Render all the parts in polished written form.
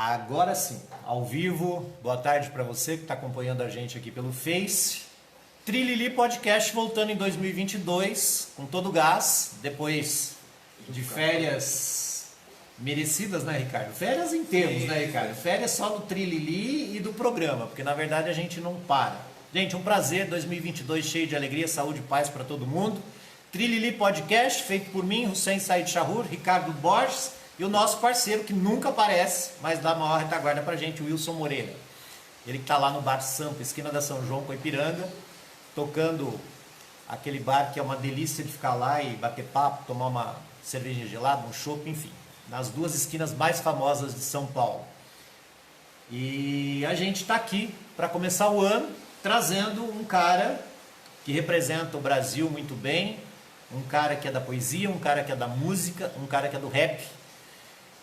Agora sim, ao vivo, boa tarde para você que está acompanhando a gente aqui pelo Face. Trilili Podcast voltando em 2022 com todo o gás, depois de férias merecidas, né, Ricardo? Férias em termos, né, Ricardo? Férias só do Trilili e do programa, porque na verdade a gente não para. Gente, um prazer, 2022 cheio de alegria, saúde e paz para todo mundo. Trilili Podcast, feito por mim, Hussein Said Shahur, Ricardo Borges e o nosso parceiro que nunca aparece, mas dá maior retaguarda pra gente, o Wilson Moreira. Ele que tá lá no Bar Sampa, esquina da São João com Ipiranga, tocando aquele bar que é uma delícia de ficar lá e bater papo, tomar uma cerveja gelada, um chopp, enfim, nas duas esquinas mais famosas de São Paulo. E a gente está aqui para começar o ano trazendo um cara que representa o Brasil muito bem, um cara que é da poesia, um cara que é da música, um cara que é do rap,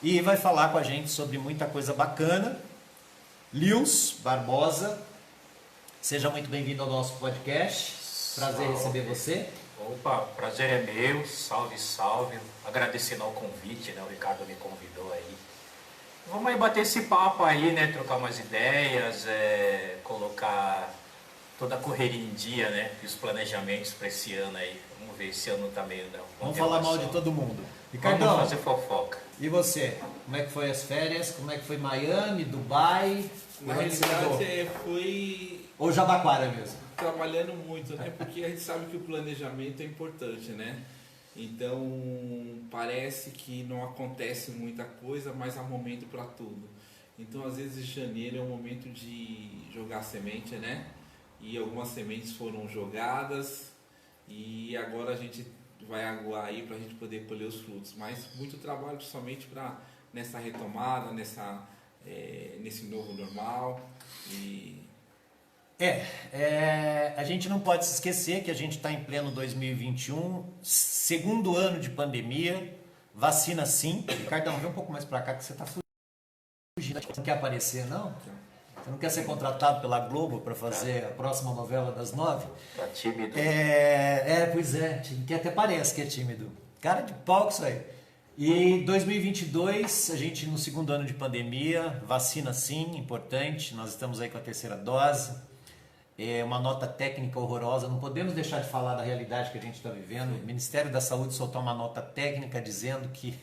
e vai falar com a gente sobre muita coisa bacana. Lils Barbosa, seja muito bem-vindo ao nosso podcast. Prazer receber você. Opa, prazer é meu, salve, salve. Agradecendo ao convite, né? O Ricardo me convidou aí. Vamos aí bater esse papo aí, né? Trocar umas ideias, colocar toda a correria em dia, né? E os planejamentos para esse ano aí. Vamos ver, esse ano tá meio... Vamos falar mal de todo mundo. Ricardão, vamos fazer fofoca. E você? Como é que foi as férias? Como é que foi Miami, Dubai? Na realidade, foi ou Jabaquara mesmo? Trabalhando muito, né? Porque a gente sabe que o planejamento é importante, né? Então, parece que não acontece muita coisa, mas há momento para tudo. Então, às vezes, janeiro é um momento de jogar semente, né? E algumas sementes foram jogadas e agora a gente vai aguar aí para a gente poder colher os frutos. Mas muito trabalho somente para nessa retomada, nesse novo normal. A gente não pode se esquecer que a gente está em pleno 2021, segundo ano de pandemia, vacina sim. Ricardão, vem um pouco mais para cá que você está fugindo. Você não quer aparecer, não? Você não quer ser contratado pela Globo para fazer a próxima novela das 9? Tá tímido. Pois é, que até parece que é tímido. Cara de pau isso aí. E 2022, a gente no segundo ano de pandemia, vacina sim, importante, nós estamos aí com a terceira dose. É uma nota técnica horrorosa, não podemos deixar de falar da realidade que a gente está vivendo. O Ministério da Saúde soltou uma nota técnica dizendo que,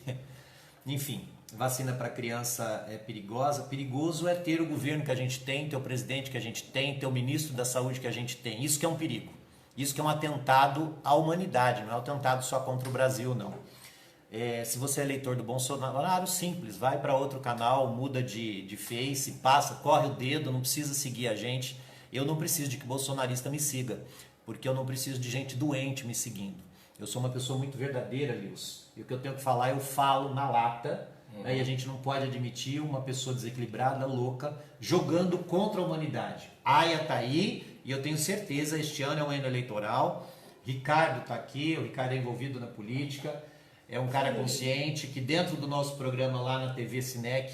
enfim, vacina para criança é perigosa. Perigoso é ter o governo que a gente tem, ter o presidente que a gente tem, ter o ministro da Saúde que a gente tem. Isso que é um perigo. Isso que é um atentado à humanidade, não é um atentado só contra o Brasil, não. Se você é eleitor do Bolsonaro, simples, vai para outro canal, muda de face, passa, corre o dedo, não precisa seguir a gente. Eu não preciso de que bolsonarista me siga, porque eu não preciso de gente doente me seguindo. Eu sou uma pessoa muito verdadeira, Lils. E o que eu tenho que falar, eu falo na lata. E a gente não pode admitir uma pessoa desequilibrada, louca, jogando contra a humanidade. Aia tá aí, e eu tenho certeza, este ano é um ano eleitoral. Ricardo tá aqui, o Ricardo é envolvido na política, é um cara consciente, que dentro do nosso programa lá na TV Cinec,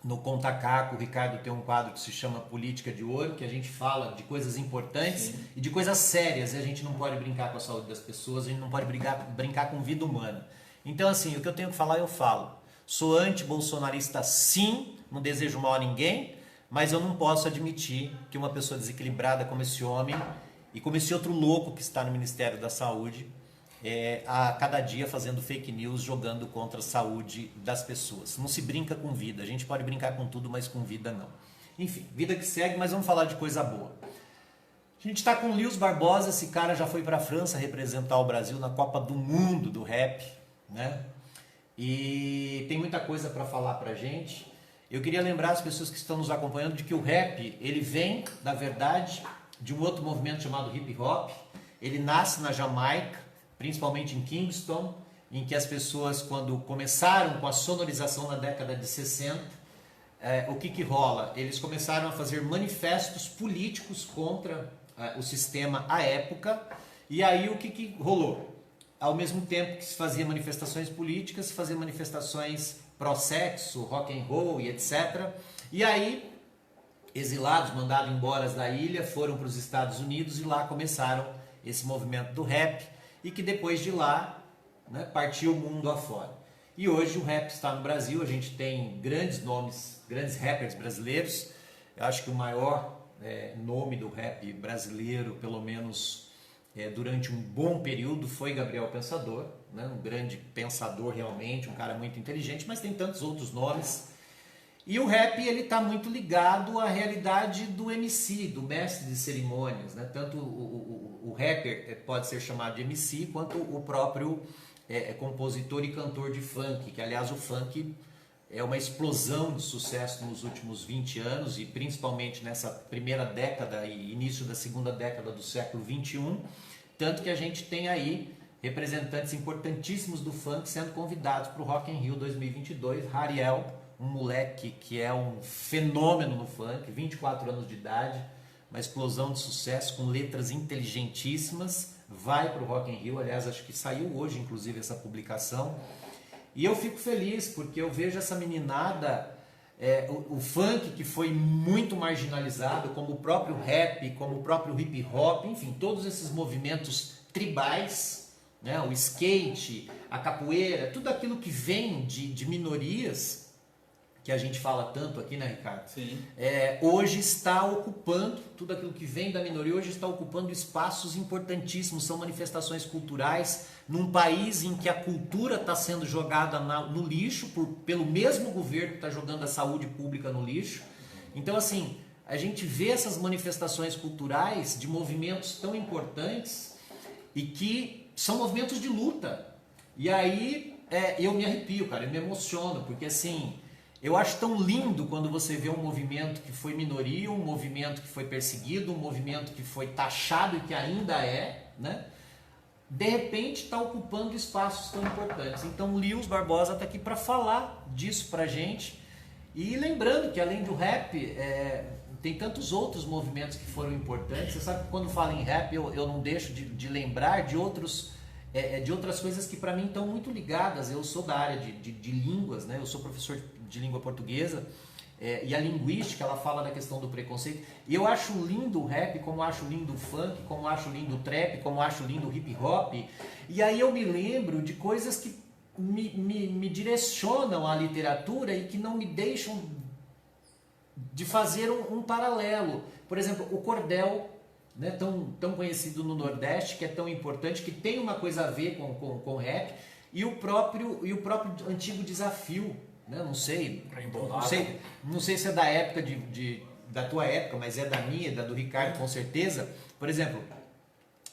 no Conta Caco, o Ricardo tem um quadro que se chama Política de Ouro, que a gente fala de coisas importantes e de coisas sérias, e a gente não pode brincar com a saúde das pessoas, a gente não pode brincar com vida humana. Então assim, o que eu tenho que falar eu falo. Sou anti-bolsonarista sim, não desejo mal a ninguém, mas eu não posso admitir que uma pessoa desequilibrada como esse homem e como esse outro louco que está no Ministério da Saúde, a cada dia fazendo fake news, jogando contra a saúde das pessoas. Não se brinca com vida, a gente pode brincar com tudo, mas com vida não. Enfim, vida que segue, mas vamos falar de coisa boa. A gente está com o Lils Barbosa, esse cara já foi para a França representar o Brasil na Copa do Mundo do rap, né? E tem muita coisa para falar pra gente. Eu queria lembrar as pessoas que estão nos acompanhando de que o rap, ele vem, na verdade, de um outro movimento chamado hip hop. Ele nasce na Jamaica, principalmente em Kingston, em que as pessoas, quando começaram com a sonorização na década de 60, o que rola? Eles começaram a fazer manifestos políticos contra o sistema à época, e aí o que rolou? Ao mesmo tempo que se fazia manifestações políticas, se fazia manifestações pró-sexo, rock and roll e etc. E aí, exilados, mandados embora da ilha, foram para os Estados Unidos e lá começaram esse movimento do rap, e que depois de lá, né, partiu o mundo afora. E hoje o rap está no Brasil, a gente tem grandes nomes, grandes rappers brasileiros. Eu acho que o maior nome do rap brasileiro, pelo menos durante um bom período, foi Gabriel Pensador, né? Um grande pensador realmente, um cara muito inteligente, mas tem tantos outros nomes. E o rap ele está muito ligado à realidade do MC, do mestre de cerimônias, né? Tanto o rapper pode ser chamado de MC, quanto o próprio compositor e cantor de funk, que aliás o funk é uma explosão de sucesso nos últimos 20 anos e principalmente nessa primeira década e início da segunda década do século 21, tanto que a gente tem aí representantes importantíssimos do funk sendo convidados para o Rock in Rio 2022. Hariel, um moleque que é um fenômeno no funk, 24 anos de idade, uma explosão de sucesso com letras inteligentíssimas, vai para o Rock in Rio. Aliás, acho que saiu hoje inclusive essa publicação. E eu fico feliz porque eu vejo essa meninada, o funk que foi muito marginalizado, como o próprio rap, como o próprio hip hop, enfim, todos esses movimentos tribais, né, o skate, a capoeira, tudo aquilo que vem de minorias, que a gente fala tanto aqui, né, Ricardo? Sim. Hoje está ocupando, tudo aquilo que vem da minoria, hoje está ocupando espaços importantíssimos, são manifestações culturais, num país em que a cultura está sendo jogada no lixo, pelo mesmo governo que está jogando a saúde pública no lixo. Então, assim, a gente vê essas manifestações culturais de movimentos tão importantes e que são movimentos de luta. E aí eu me arrepio, cara, eu me emociono, porque assim... Eu acho tão lindo quando você vê um movimento que foi minoria, um movimento que foi perseguido, um movimento que foi taxado e que ainda né? De repente está ocupando espaços tão importantes. Então o Lewis Barbosa está aqui para falar disso para a gente. E lembrando que além do rap, tem tantos outros movimentos que foram importantes. Você sabe que quando falo em rap eu não deixo de lembrar de outras coisas que para mim estão muito ligadas. Eu sou da área de línguas, né? Eu sou professor de língua portuguesa, e a linguística ela fala da questão do preconceito, e eu acho lindo o rap, como acho lindo o funk, como acho lindo o trap, como acho lindo o hip hop, e aí eu me lembro de coisas que me direcionam à literatura e que não me deixam de fazer um paralelo. Por exemplo, o cordel, né, tão conhecido no Nordeste, que é tão importante, que tem uma coisa a ver com rap, e o próprio antigo desafio, né? Não sei se é da época da tua época, mas é da minha, da do Ricardo com certeza. Por exemplo,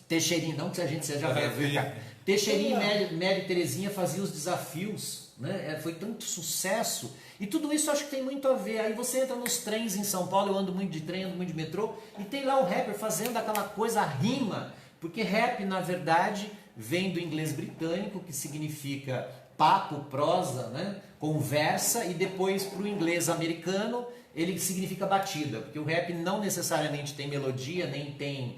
Teixeirinho, não que a gente seja velho, Ricardo. Teixeirinho e Mério Terezinha faziam os desafios, né? Foi tanto sucesso. E tudo isso acho que tem muito a ver. Aí você entra nos trens em São Paulo, eu ando muito de trem, ando muito de metrô, e tem lá o rapper fazendo aquela coisa, a rima. Porque rap, na verdade, vem do inglês britânico, que significa papo, prosa, né? Conversa, e depois para o inglês americano ele significa batida, porque o rap não necessariamente tem melodia, nem tem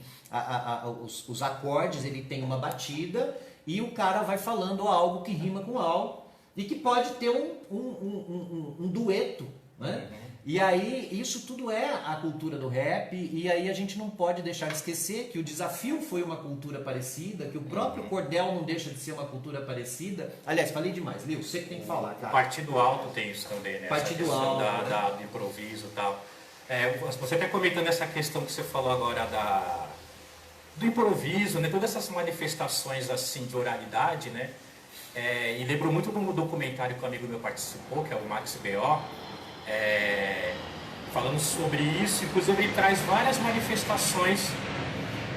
os acordes, ele tem uma batida e o cara vai falando algo que rima com algo e que pode ter um dueto, né? E aí isso tudo é a cultura do rap, e aí a gente não pode deixar de esquecer que o desafio foi uma cultura parecida, que o próprio cordel não deixa de ser uma cultura parecida. Aliás, falei demais, Lil, você que tem que falar, cara. O Partido Alto tem isso também, né? Partido Alto, do improviso e tal. Você até comentando essa questão que você falou agora do improviso, né? Todas essas manifestações assim de oralidade, né? E lembro muito de um documentário que um amigo meu participou, que é o Max B.O., falando sobre isso. Inclusive ele traz várias manifestações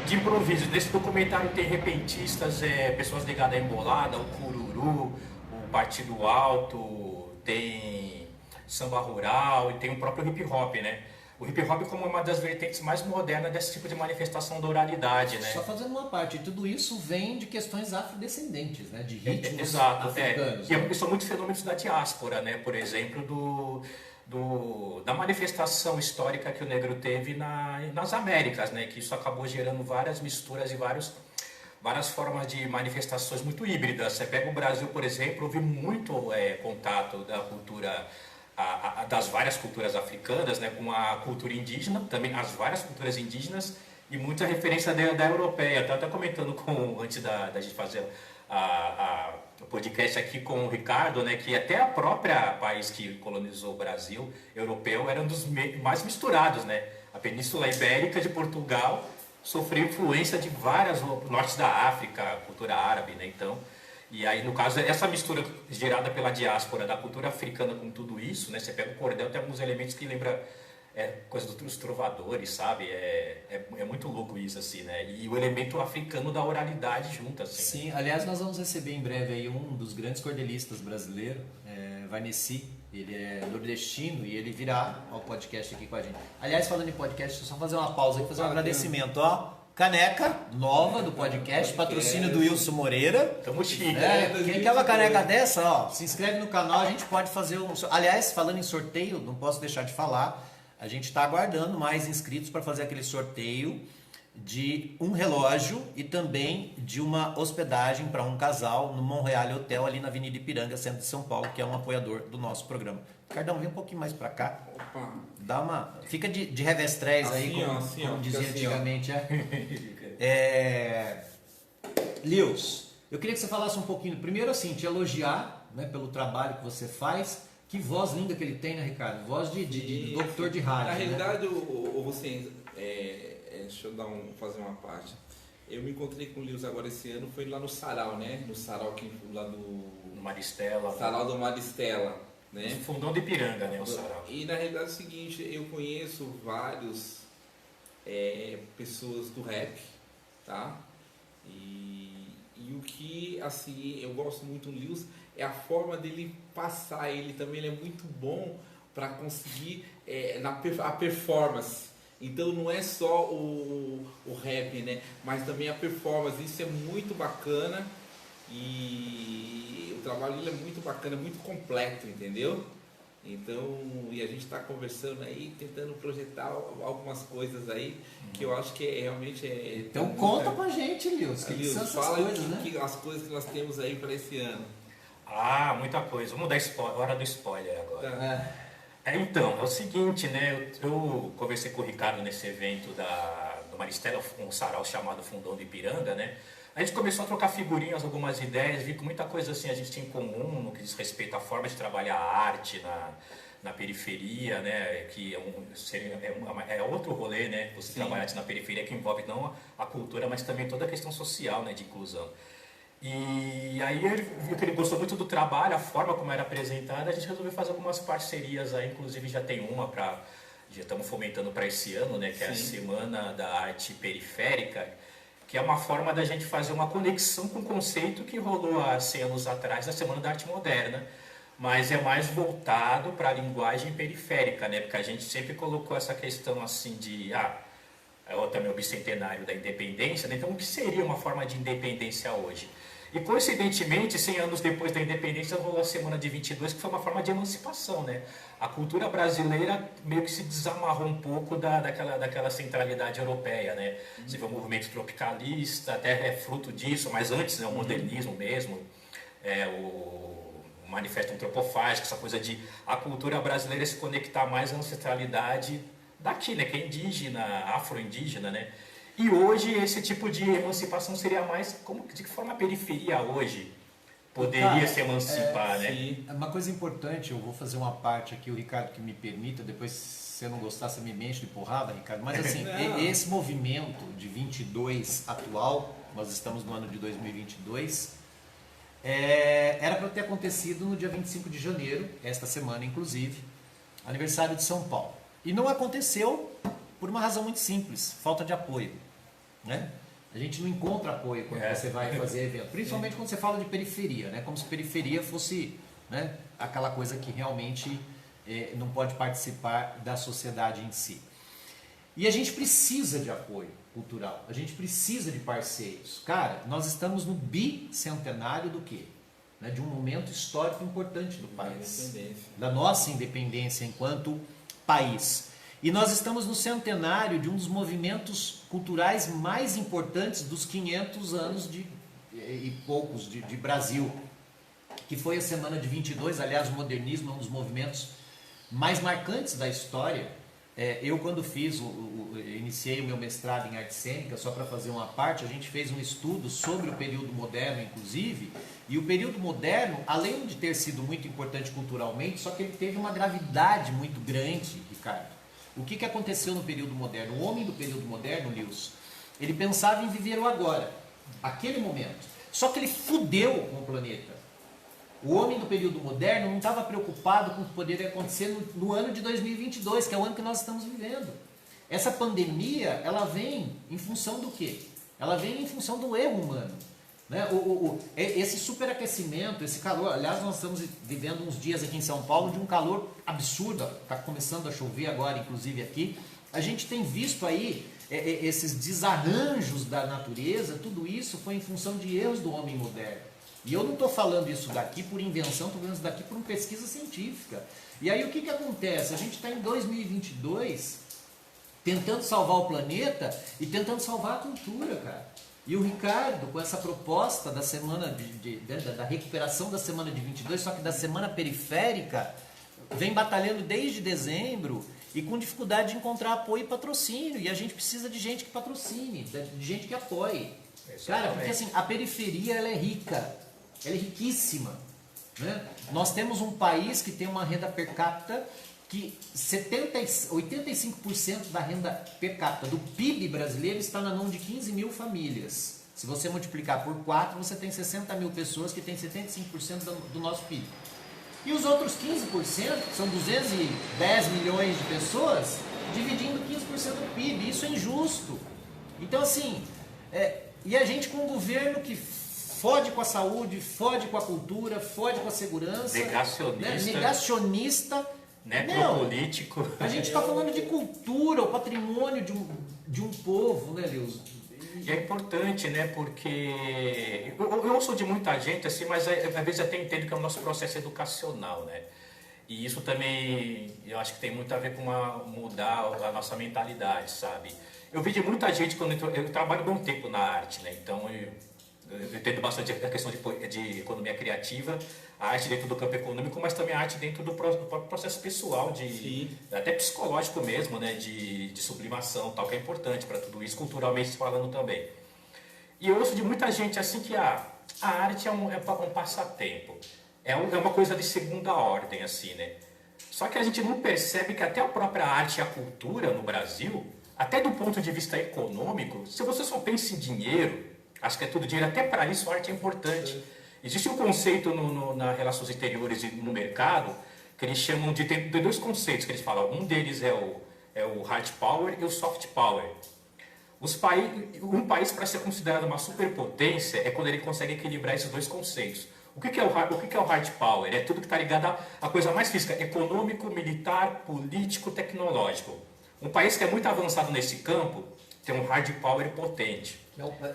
de improviso. Nesse documentário tem repentistas, pessoas ligadas à embolada, o cururu, o partido alto, tem samba rural e tem o próprio hip hop, né? O hip hop como uma das vertentes mais modernas desse tipo de manifestação da oralidade, né? Só fazendo uma parte, tudo isso vem de questões afrodescendentes, né? De ritmos exato, africanos. E são muitos fenômenos da diáspora, né? Por exemplo, da manifestação histórica que o negro teve nas Américas, né? Que isso acabou gerando várias misturas e várias formas de manifestações muito híbridas. Você pega o Brasil, por exemplo, houve muito contato da cultura, das várias culturas africanas, né, com a cultura indígena, também as várias culturas indígenas, e muita referência da europeia. Estava até comentando antes da gente fazer o podcast aqui com o Ricardo, né, que até a própria país que colonizou o Brasil, europeu, era um dos mais misturados, né? A Península Ibérica de Portugal sofreu influência de várias nortes da África, cultura árabe, né? Então, e aí no caso essa mistura gerada pela diáspora da cultura africana com tudo isso, né? Você pega o cordel, tem alguns elementos que lembra coisa dos trovadores, sabe? É muito louco isso, assim, né? E o elemento africano da oralidade junto, assim. Sim, aliás, nós vamos receber em breve aí um dos grandes cordelistas brasileiros, Vanessa. Ele é nordestino e ele virá ao podcast aqui com a gente. Aliás, falando em podcast, só fazer uma pausa aqui, fazer um agradecimento, ó. Caneca nova do podcast, patrocínio do Wilson Moreira. Tamo chique. Quem quer uma caneca dessa, ó, se inscreve no canal, a gente pode fazer um... Aliás, falando em sorteio, não posso deixar de falar, a gente está aguardando mais inscritos para fazer aquele sorteio de um relógio e também de uma hospedagem para um casal no Monreal Hotel, ali na Avenida Ipiranga, centro de São Paulo, que é um apoiador do nosso programa. Ricardão, vem um pouquinho mais para cá. Opa. Dá uma... Fica de revestrez Assim, aí, como dizia assim, antigamente. Lewis, eu queria que você falasse um pouquinho, primeiro assim, te elogiar, né, pelo trabalho que você faz. Que voz linda que ele tem, né, Ricardo? Voz de doutor de rádio. Na né? realidade, você, deixa eu fazer uma parte. Eu me encontrei com o Lewis agora esse ano, foi lá no Sarau, né? No Sarau lá No Maristela. Sarau do Maristela, né? Fundão de Ipiranga, né? O Sarau. E na realidade é o seguinte, eu conheço vários pessoas do rap, tá? E o que, assim, eu gosto muito do Lewis é a forma dele passar. Ele também é muito bom para conseguir a performance. Então não é só o rap, né? Mas também a performance. Isso é muito bacana e o trabalho dele é muito bacana, muito completo, entendeu? Então, e a gente está conversando aí, tentando projetar algumas coisas aí que eu acho que realmente Então conta pra gente, Lewis, que são essas fala coisas, né? as coisas que nós temos aí para esse ano. Ah, muita coisa. Vamos dar hora do spoiler agora. Então, é o seguinte, né? Eu conversei com o Ricardo nesse evento do Maristela, um sarau chamado Fundão de Ipiranga, né? A gente começou a trocar figurinhas, algumas ideias, vi que muita coisa assim a gente tem em comum no que diz respeito à forma de trabalhar a arte na periferia, né? Que é outro rolê, né? Você trabalhar na periferia que envolve não a cultura, mas também toda a questão social, né? De inclusão. E aí ele viu que ele gostou muito do trabalho, a forma como era apresentada, a gente resolveu fazer algumas parcerias aí, inclusive já tem uma já estamos fomentando para esse ano, né? Que é a Semana da Arte Periférica, que é uma forma da gente fazer uma conexão com o conceito que rolou há 100 anos atrás, da Semana da Arte Moderna, mas é mais voltado para a linguagem periférica, né? Porque a gente sempre colocou essa questão assim de, também o bicentenário da independência, né? Então o que seria uma forma de independência hoje? E coincidentemente, 100 anos depois da independência, rolou a Semana de 22, que foi uma forma de emancipação, né? A cultura brasileira meio que se desamarrou um pouco daquela centralidade europeia, né? Você vê o movimento tropicalista, até é fruto disso, mas antes, né, o modernismo mesmo, o manifesto antropofágico, essa coisa de a cultura brasileira se conectar mais à ancestralidade daqui, né? Que é indígena, afro-indígena, né? E hoje esse tipo de emancipação seria mais, de que forma a periferia hoje poderia se emancipar, né? Sim. Uma coisa importante, eu vou fazer uma parte aqui, o Ricardo que me permita, depois se eu não gostar você me mexe de porrada, Ricardo, mas assim, esse movimento de 22 atual, nós estamos no ano de 2022, era para ter acontecido no dia 25 de janeiro, esta semana inclusive, aniversário de São Paulo. E não aconteceu por uma razão muito simples, falta de apoio, né? A gente não encontra apoio quando você vai fazer evento, principalmente quando você fala de periferia, né? Como se periferia fosse, né, aquela coisa que realmente não pode participar da sociedade em si. E a gente precisa de apoio cultural, a gente precisa de parceiros. Cara, nós estamos no bicentenário do quê? Né? De um momento histórico importante do país, da nossa independência enquanto país. E nós estamos no centenário de um dos movimentos culturais mais importantes dos 500 anos e poucos de Brasil, que foi a Semana de 22. Aliás, o modernismo é um dos movimentos mais marcantes da história eu quando iniciei o meu mestrado em arte cênica, só para fazer uma parte, a gente fez um estudo sobre o período moderno, inclusive, e o período moderno, além de ter sido muito importante culturalmente, só que ele teve uma gravidade muito grande, Ricardo. O que aconteceu no período moderno? O homem do período moderno, Lewis, ele pensava em viver o agora, aquele momento. Só que ele fudeu com o planeta. O homem do período moderno não estava preocupado com o que poderia acontecer no ano de 2022, que é o ano que nós estamos vivendo. Essa pandemia, ela vem em função do quê? Ela vem em função do erro humano. Né? Esse superaquecimento, esse calor, aliás, nós estamos vivendo uns dias aqui em São Paulo de um calor absurdo, está começando a chover agora, inclusive aqui. A gente tem visto aí esses desarranjos da natureza, tudo isso foi em função de erros do homem moderno. E eu não estou falando isso daqui por invenção, estou falando isso daqui por uma pesquisa científica. E aí o que acontece? A gente está em 2022 tentando salvar o planeta e tentando salvar a cultura, cara. E o Ricardo, com essa proposta da semana da recuperação da semana de 22, só que da semana periférica, vem batalhando desde dezembro e com dificuldade de encontrar apoio e patrocínio. E a gente precisa de gente que patrocine, de gente que apoie. Cara, porque assim, a periferia ela é rica, ela é riquíssima. Né? Nós temos um país que tem uma renda per capita que 85% da renda per capita do PIB brasileiro está na mão de 15 mil famílias. Se você multiplicar por 4, você tem 60 mil pessoas que têm 75% do nosso PIB. E os outros 15%, que são 210 milhões de pessoas, dividindo 15% do PIB. Isso é injusto. Então, assim, e a gente com um governo que fode com a saúde, fode com a cultura, fode com a segurança. Negacionista. Né? Negacionista. Necropolítico. A gente está falando de cultura, o patrimônio de um povo, né, Lewis? E é importante, né, porque eu ouço de muita gente assim, mas às vezes até entendo que é o nosso processo educacional, né? E isso também, eu acho que tem muito a ver com mudar a nossa mentalidade, sabe? Eu vi de muita gente, quando eu trabalho bom tempo na arte, né? Então eu entendo bastante a questão de economia criativa, a arte dentro do campo econômico, mas também a arte dentro do processo pessoal, até psicológico mesmo, né? de sublimação, tal, que é importante para tudo isso, culturalmente falando também. E eu ouço de muita gente assim que a arte é um passatempo, é uma coisa de segunda ordem, assim, né? Só que a gente não percebe que até a própria arte e a cultura no Brasil, até do ponto de vista econômico, se você só pensa em dinheiro, acho que é tudo dinheiro, até para isso a arte é importante. Existe um conceito nas relações exteriores e no mercado, que eles chamam de dois conceitos que eles falam. Um deles é o hard power e o soft power. Um país, para ser considerado uma superpotência, é quando ele consegue equilibrar esses dois conceitos. O que é o hard power? É tudo que está ligado à coisa mais física, econômico, militar, político, tecnológico. Um país que é muito avançado nesse campo tem um hard power potente.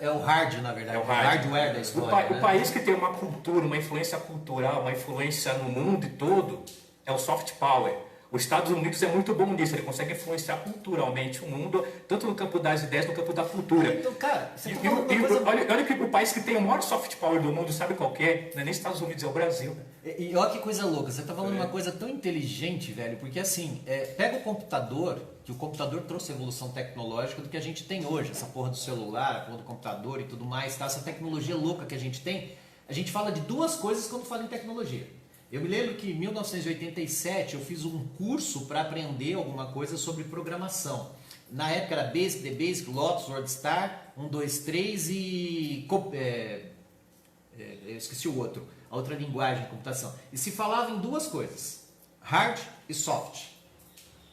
É o hard, na verdade, o hardware da história. O país que tem uma cultura, uma influência cultural, uma influência no mundo todo, é o soft power. Os Estados Unidos é muito bom nisso, ele consegue influenciar culturalmente o mundo, tanto no campo das ideias, no campo da cultura. Então, cara, você tá olha que o país que tem o maior soft power do mundo, sabe qual que é? Não é nem Estados Unidos, é o Brasil. E olha que coisa louca, você tá falando uma coisa tão inteligente, velho, porque assim, pega o computador, que o computador trouxe a evolução tecnológica do que a gente tem hoje, essa porra do celular, a porra do computador e tudo mais, tá? Essa tecnologia louca que a gente fala de duas coisas quando fala em tecnologia. Eu me lembro que em 1987 eu fiz um curso para aprender alguma coisa sobre programação. Na época era Basic, The Basic, Lotus, WordStar, 1, 2, 3 e... eu esqueci o outro, a outra linguagem de computação. E se falava em duas coisas, hard e soft.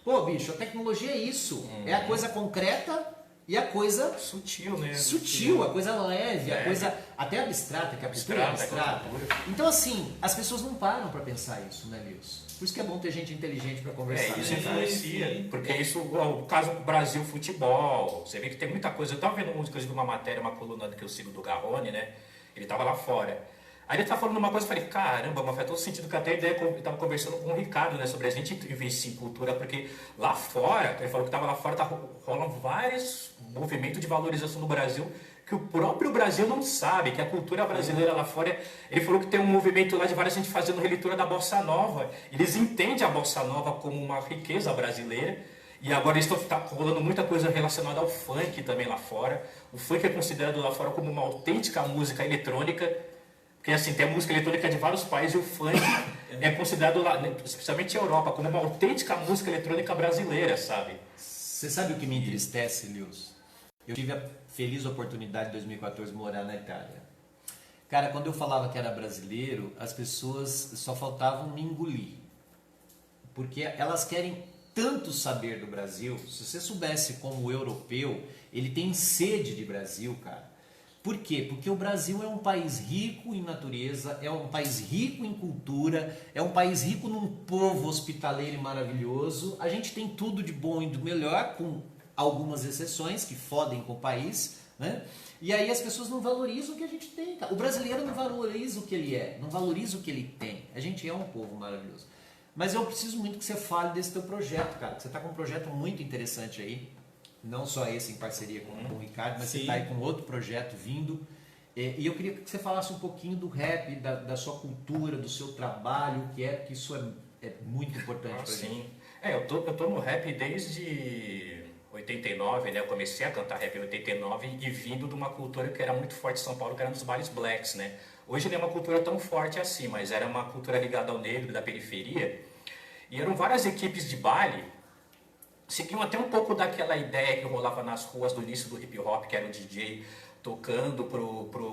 Pô, bicho, a tecnologia é isso. É a coisa concreta e a coisa... Sutil, né? Sutil, a coisa leve, a coisa até abstrata, que a cultura é abstrata. Então, assim, as pessoas não param para pensar isso, né, Nilson? Por isso que é bom ter gente inteligente para conversar. Isso influencia, porque isso, o caso do Brasil futebol, você vê que tem muita coisa. Eu estava vendo uma matéria, uma coluna que eu sigo do Garrone, né? Ele estava lá fora. Aí ele estava falando uma coisa, eu falei, caramba, mas faz todo sentido que até a ideia, eu estava conversando com o Ricardo, né, sobre a gente investir em cultura, porque lá fora, ele falou que estava lá fora, rolando vários movimentos de valorização no Brasil, que o próprio Brasil não sabe, que a cultura brasileira lá fora, ele falou que tem um movimento lá de várias gente fazendo releitura da Bossa Nova, eles entendem a Bossa Nova como uma riqueza brasileira, E agora está rolando muita coisa relacionada ao funk também lá fora. O funk é considerado lá fora como uma autêntica música eletrônica, porque assim, tem a música eletrônica de vários países e o funk é considerado lá, especialmente na Europa, como uma autêntica música eletrônica brasileira, sabe? Você sabe o que me entristece, Lewis? Eu tive a feliz oportunidade em 2014 de morar na Itália. Cara, quando eu falava que era brasileiro, as pessoas só faltavam me engolir. Porque elas querem tanto saber do Brasil. Se você soubesse como o europeu, ele tem sede de Brasil, cara. Por quê? Porque o Brasil é um país rico em natureza, é um país rico em cultura, é um país rico num povo hospitaleiro e maravilhoso. A gente tem tudo de bom e do melhor, com algumas exceções que fodem com o país, né? E aí as pessoas não valorizam o que a gente tem, cara. O brasileiro não valoriza o que ele é, não valoriza o que ele tem. A gente é um povo maravilhoso. Mas eu preciso muito que você fale desse teu projeto, cara. Você está com um projeto muito interessante aí. Não só esse em parceria com o Ricardo, mas você está aí com outro projeto vindo. E eu queria que você falasse um pouquinho do rap, da sua cultura, do seu trabalho, que isso é muito importante para a gente. Eu tô no rap desde 89, né? Eu comecei a cantar rap em 89 e vindo de uma cultura que era muito forte em São Paulo, que era nos bares blacks, né? Hoje não é uma cultura tão forte assim, mas era uma cultura ligada ao negro, da periferia. E eram várias equipes de baile, seguiam até um pouco daquela ideia que rolava nas ruas do início do hip hop, que era o DJ tocando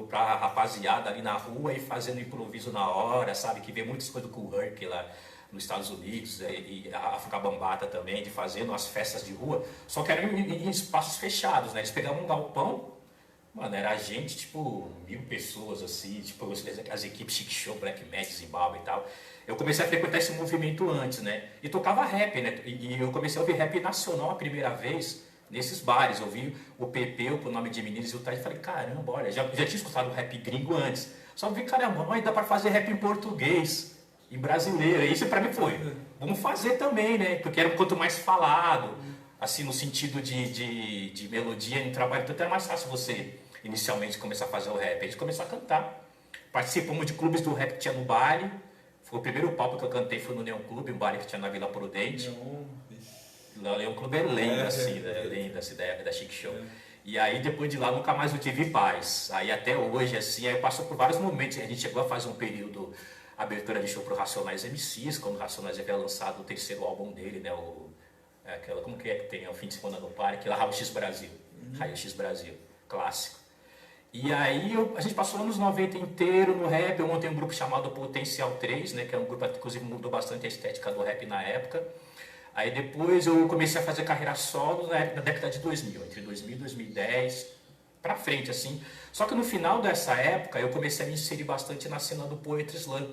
pra rapaziada ali na rua e fazendo improviso na hora, sabe? Que vê muitas coisas do Kool Herc lá nos Estados Unidos, e a África Bambata também, de fazendo as festas de rua, só que eram em espaços fechados, né? Eles pegavam um galpão, mano, era gente, tipo, 1000 pessoas, assim, tipo, as equipes Chic Show, Black Magic, Zimbabwe e tal. Eu comecei a frequentar esse movimento antes, né? E tocava rap, né? E eu comecei a ouvir rap nacional a primeira vez nesses bares. Eu vi o Pepeu com o Nome de Meninos e o Tade e falei, caramba, olha, já tinha escutado rap gringo antes. Só vi, caramba, mas dá pra fazer rap em português, em brasileiro. E isso pra mim foi, vamos fazer também, né? Porque era quanto mais falado, assim, no sentido de melodia em trabalho, tanto era mais fácil você inicialmente começar a fazer o rap. A gente começou a cantar. Participamos de clubes do rap que tinha no baile. Foi o primeiro palco que eu cantei, foi no Neon Clube, um baile que tinha na Vila Prudente. O Neon Clube é lenda, assim, lenda, assim, da Chic Show. E aí, depois de lá, nunca mais eu tive paz. Aí, até hoje, assim, aí passou por vários momentos. A gente chegou a fazer um período, abertura de show pro Racionais MCs, quando o Racionais havia lançado o terceiro álbum dele, né, aquela, como que é que tem, é o Fim de Semana no Parque, lá, Raio X Brasil. Raio X Brasil, clássico. E aí a gente passou anos 90 inteiro no rap. Eu montei um grupo chamado Potencial 3, né, que é um grupo que inclusive mudou bastante a estética do rap na época. Aí depois eu comecei a fazer carreira solo na década de 2000, entre 2000 e 2010, pra frente assim. Só que no final dessa época eu comecei a me inserir bastante na cena do Poetry Slam.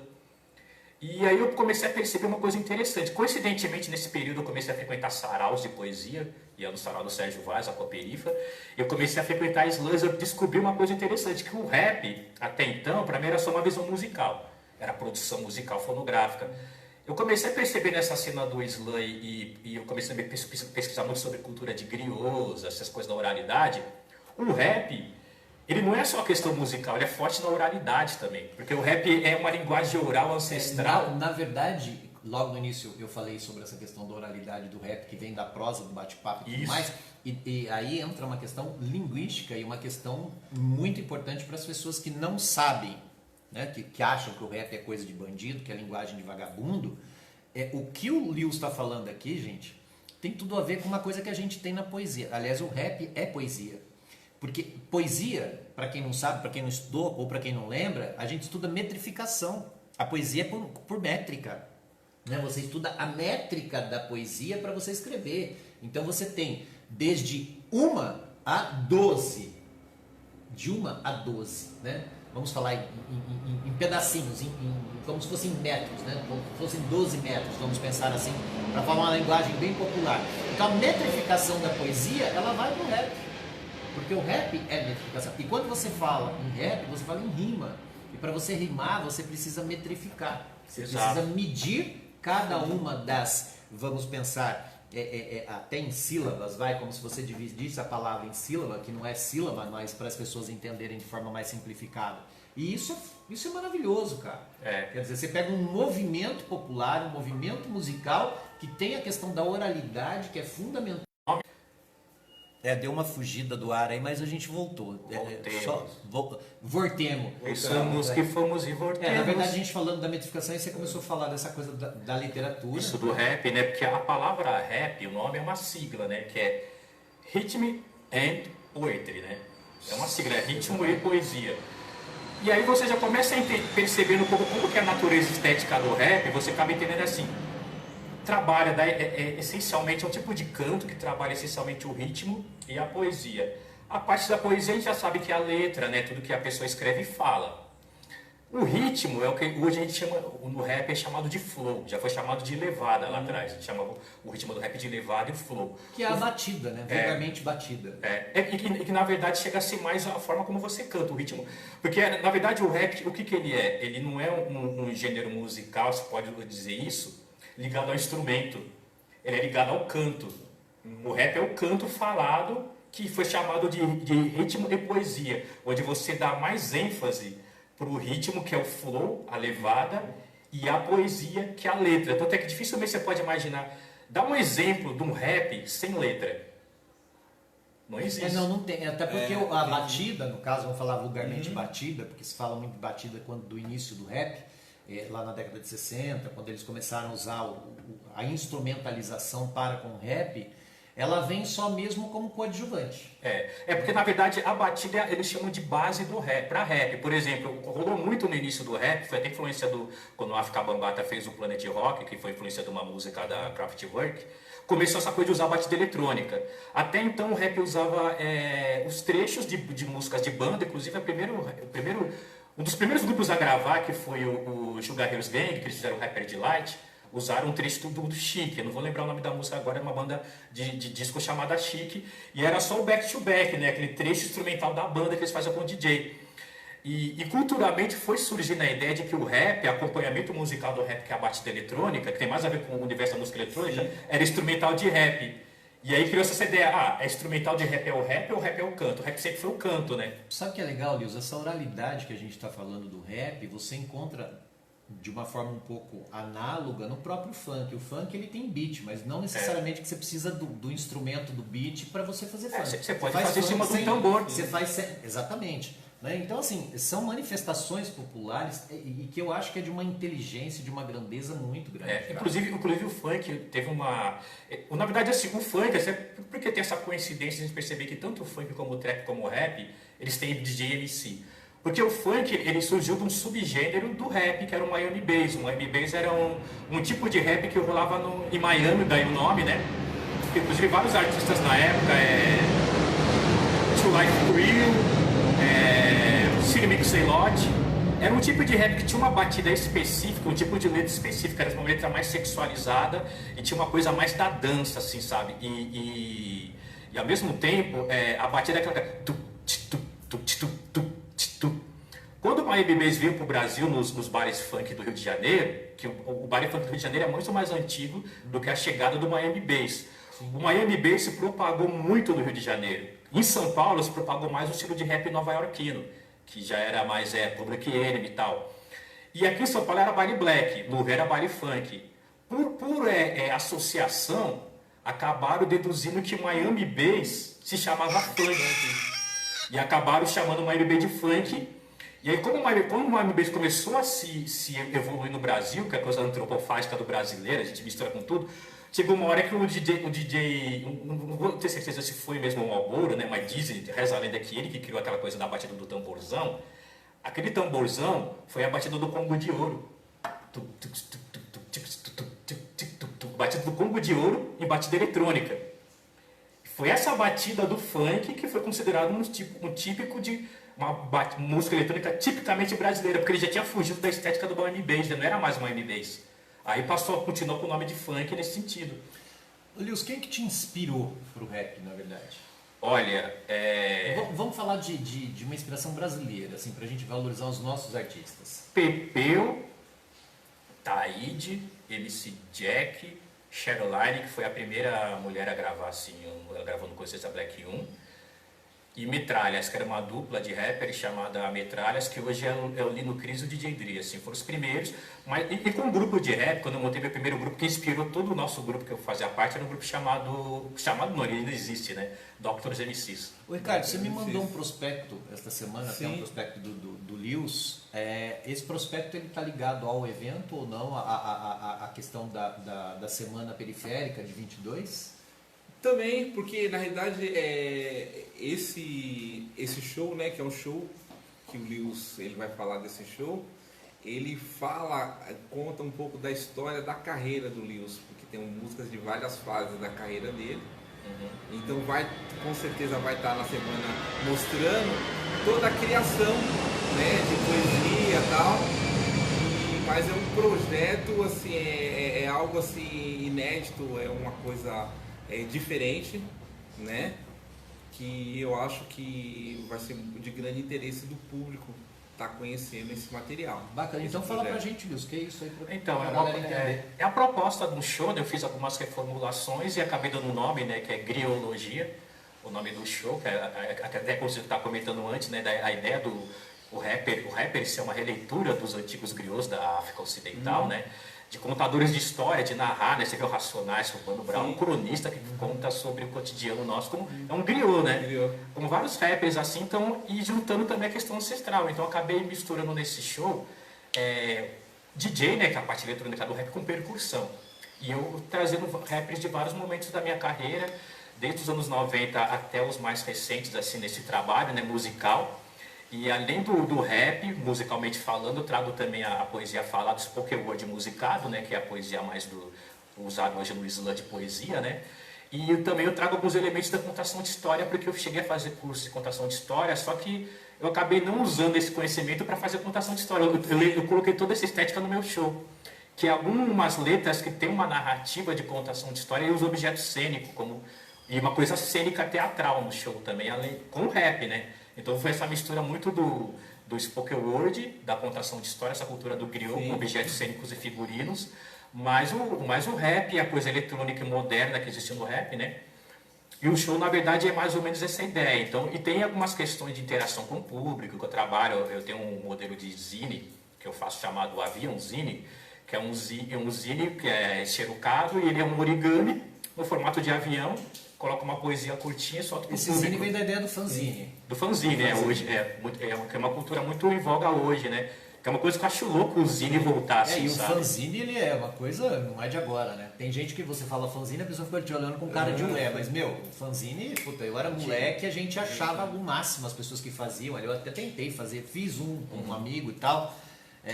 E aí eu comecei a perceber uma coisa interessante. Coincidentemente, nesse período eu comecei a frequentar saraus de poesia, ia no sarau do Sérgio Vaz, a Coperifa. Eu comecei a frequentar slams, eu descobri uma coisa interessante, que o rap, até então, para mim era só uma visão musical. Era produção musical fonográfica. Eu comecei a perceber nessa cena do slam e eu comecei a pesquisar muito sobre cultura de griots, essas coisas da oralidade. O rap, ele não é só questão musical, ele é forte na oralidade também. Porque o rap é uma linguagem oral ancestral. Na verdade, logo no início eu falei sobre essa questão da oralidade do rap, que vem da prosa, do bate-papo e tudo mais. E aí entra uma questão linguística e uma questão muito importante para as pessoas que não sabem, né, que acham que o rap é coisa de bandido, que é linguagem de vagabundo. O que o Lewis está falando aqui, gente, tem tudo a ver com uma coisa que a gente tem na poesia. Aliás, o rap é poesia. Porque poesia, para quem não sabe, para quem não estudou ou para quem não lembra, a gente estuda metrificação. A poesia é por métrica, né? Você estuda a métrica da poesia para você escrever. Então você tem desde 1 a 12. De 1 a 12, né? Vamos falar em pedacinhos, como se fossem metros, né? Como se fossem 12 metros, vamos pensar assim, para falar uma linguagem bem popular. Então a metrificação da poesia, ela vai pro rap. Porque o rap é metrificação. E quando você fala em rap, você fala em rima. E para você rimar, você precisa metrificar. Você precisa medir cada uma das, vamos pensar, até em sílabas, como se você dividisse a palavra em sílaba, que não é sílaba, mas para as pessoas entenderem de forma mais simplificada. E isso é maravilhoso, cara. É. Quer dizer, você pega um movimento popular, um movimento musical que tem a questão da oralidade, que é fundamental. Deu uma fugida do ar aí, mas a gente voltou. Voltemos. Pensamos que fomos e voltemos. Na verdade, a gente falando da metrificação, e você começou a falar dessa coisa da literatura. Isso do rap, né? Porque a palavra rap, o nome é uma sigla, né? Que é Rhythm and Poetry, né? É uma sigla, é ritmo e poesia. E aí você já começa a perceber um pouco como que é a natureza estética do rap, você acaba entendendo assim. Trabalha, essencialmente, é um tipo de canto que trabalha essencialmente o ritmo e a poesia. A parte da poesia a gente já sabe que é a letra, né? Tudo que a pessoa escreve e fala. O ritmo é o que hoje a gente chama, no rap é chamado de flow, já foi chamado de levada lá atrás. A gente chamava o ritmo do rap de levada e flow. Que é a batida, né? Vulgarmente batida. E que na verdade chega a ser mais a forma como você canta o ritmo. Porque na verdade o rap, o que ele é? Ele não é um gênero musical, se pode dizer isso, ligado ao instrumento. Ele é ligado ao canto. O rap é o canto falado, que foi chamado de ritmo e poesia, onde você dá mais ênfase para o ritmo, que é o flow, a levada, e a poesia, que é a letra. Tanto é que dificilmente você pode imaginar. Dá um exemplo de um rap sem letra. Não existe. Não tem. Até porque a batida, no caso, vamos falar vulgarmente batida, porque se fala muito de batida do início do rap, lá na década de 60, quando eles começaram a usar a instrumentalização com o rap, ela vem só mesmo como coadjuvante. Porque na verdade a batida eles chamam de base do rap, para rap. Por exemplo, rolou muito no início do rap, foi até influência quando o África Bambaataa fez o Planet Rock, que foi influência de uma música da Kraftwerk, começou essa coisa de usar batida eletrônica. Até então o rap usava os trechos de músicas de banda, inclusive um dos primeiros grupos a gravar, que foi o Sugar Hills Gang, que eles fizeram o Rapper Delight, usaram um trecho do Chic, eu não vou lembrar o nome da música agora, é uma banda de disco chamada Chic, e era só o back-to-back, né? Aquele trecho instrumental da banda que eles faziam com o DJ. E culturalmente foi surgindo a ideia de que o rap, acompanhamento musical do rap, que é a batida eletrônica, que tem mais a ver com o universo da música eletrônica, era instrumental de rap. E aí criou essa ideia, instrumental de rap é o rap ou o rap é o canto? O rap sempre foi o canto, né? Sabe o que é legal, Lils? Essa oralidade que a gente está falando do rap, você encontra de uma forma um pouco análoga no próprio funk. O funk ele tem beat, mas não necessariamente que você precisa do instrumento do beat para você fazer funk. Você pode fazer em cima do tambor. Você faz exatamente. Né? Então, assim, são manifestações populares e que eu acho que é de uma inteligência, de uma grandeza muito grande. Inclusive o funk teve uma... Na verdade, assim, o funk, porque tem essa coincidência de a gente perceber que tanto o funk como o trap como o rap, eles têm DJ e MC. Porque o funk ele surgiu de um subgênero do rap, que era o Miami Bass. O Miami Bass era um tipo de rap que rolava em Miami, daí o nome, né? Inclusive vários artistas na época, To Life Real, City Mix a Lot. Era um tipo de rap que tinha uma batida específica, um tipo de letra específica, era uma letra mais sexualizada e tinha uma coisa mais da dança, assim, sabe? E ao mesmo tempo, a batida é aquela... Quando o Miami Bass veio para o Brasil nos bares funk do Rio de Janeiro, que o bar funk do Rio de Janeiro é muito mais antigo do que a chegada do Miami Bass. O Miami Bass se propagou muito no Rio de Janeiro. Em São Paulo se propagou mais o estilo de rap nova-iorquino, que já era mais Public Enemy e tal. E aqui em São Paulo era baile black, no Rio era baile funk. Por associação, acabaram deduzindo que o Miami Bass se chamava funk. E acabaram chamando o Miami Bass de funk. E aí, quando o Miami Bass começou a se evoluir no Brasil, que é a coisa antropofágica do brasileiro, a gente mistura com tudo, chegou uma hora que o DJ não vou ter certeza se foi mesmo o Malboro, né? Mas dizem, reza a lenda que ele que criou aquela coisa da batida do tamborzão. Aquele tamborzão foi a batida do Congo de Ouro. Batida do Congo de Ouro em batida eletrônica. Foi essa batida do funk que foi considerado um típico de uma música eletrônica tipicamente brasileira, porque ele já tinha fugido da estética do Miami Bass, não era mais o Miami Bass. Aí continuou com o nome de funk nesse sentido. Lils, quem que te inspirou pro rap, na verdade? Olha, Vamos falar de uma inspiração brasileira, assim, pra gente valorizar os nossos artistas. Pepeu, Taíde, MC Jack, Cheryline, que foi a primeira mulher a gravar assim, ela gravou no Consciência Black 1. e Metralhas, que era uma dupla de rappers chamada Metralhas, que hoje é o Lino Cris e o DJ Dri, assim, foram os primeiros. Mas, e com um grupo de rap, quando eu montei meu primeiro grupo, que inspirou todo o nosso grupo que eu fazia parte, era um grupo chamado não, ele ainda existe, né? Doctors MCs. Ô, Ricardo, você me mandou um prospecto esta semana, até um prospecto do Lewis. Esse prospecto ele está ligado ao evento ou não, a questão da semana periférica de 22? Também, porque na realidade esse show, né, que é um show que o Lewis ele vai falar desse show, ele conta um pouco da história da carreira do Lewis, porque tem músicas de várias fases da carreira dele. Então com certeza vai estar na semana mostrando toda a criação, né, de poesia e tal. Mas é um projeto assim, é algo assim inédito, é uma coisa diferente, né? Que eu acho que vai ser de grande interesse do público estar conhecendo esse material. Bacana, então fala pra gente, Lewis, o que é isso aí? Então, é a proposta do show, né? Eu fiz algumas reformulações e acabei dando um nome, né? Que é Griologia, o nome do show, que até como você está comentando antes, né? A ideia do rapper ser uma releitura dos antigos griots da África Ocidental, né? De contadores de história, de narrar, né? Você vê o Racionais, o Mano Brown, um cronista que conta sobre o cotidiano nosso, como é um griot, né? Com vários rappers assim, então, e juntando também a questão ancestral. Então, eu acabei misturando nesse show DJ, né? Que é a parte eletrônica do rap, com percussão. E eu trazendo rappers de vários momentos da minha carreira, desde os anos 90 até os mais recentes, assim, nesse trabalho, né? Musical. E além do rap, musicalmente falando, eu trago também a poesia falada, o spoken word musicado, né, que é a poesia mais usada hoje no slam de poesia, né? E também eu trago alguns elementos da contação de história, porque eu cheguei a fazer curso de contação de história, só que eu acabei não usando esse conhecimento para fazer contação de história. Eu coloquei toda essa estética no meu show, que é algumas letras que tem uma narrativa de contação de história e os objetos cênicos, e uma coisa cênica teatral no show também, além com o rap, né? Então foi essa mistura muito do spoken word, da contação de história, essa cultura do griot, com objetos cênicos e figurinos, mais o rap e a coisa eletrônica e moderna que existe no rap, né? E o show, na verdade, é mais ou menos essa ideia. Então, e tem algumas questões de interação com o público, que eu trabalho, eu tenho um modelo de zine, que eu faço chamado Avião Zine, que é um zine que é xerocado e ele é um origami no formato de avião. Coloca uma poesia curtinha e solta para o público. Esse zine vem da ideia do fanzine. Do fanzine, hoje. É uma cultura muito em voga hoje, né? Que é uma coisa que eu acho louco o zine voltar assim, e sabe? O fanzine, ele é uma coisa, não é de agora, né? Tem gente que você fala fanzine, a pessoa fica te olhando com cara de ué, mas, meu, o fanzine, puta, eu era moleque, a gente achava o máximo as pessoas que faziam. Eu até tentei fazer, fiz um amigo e tal.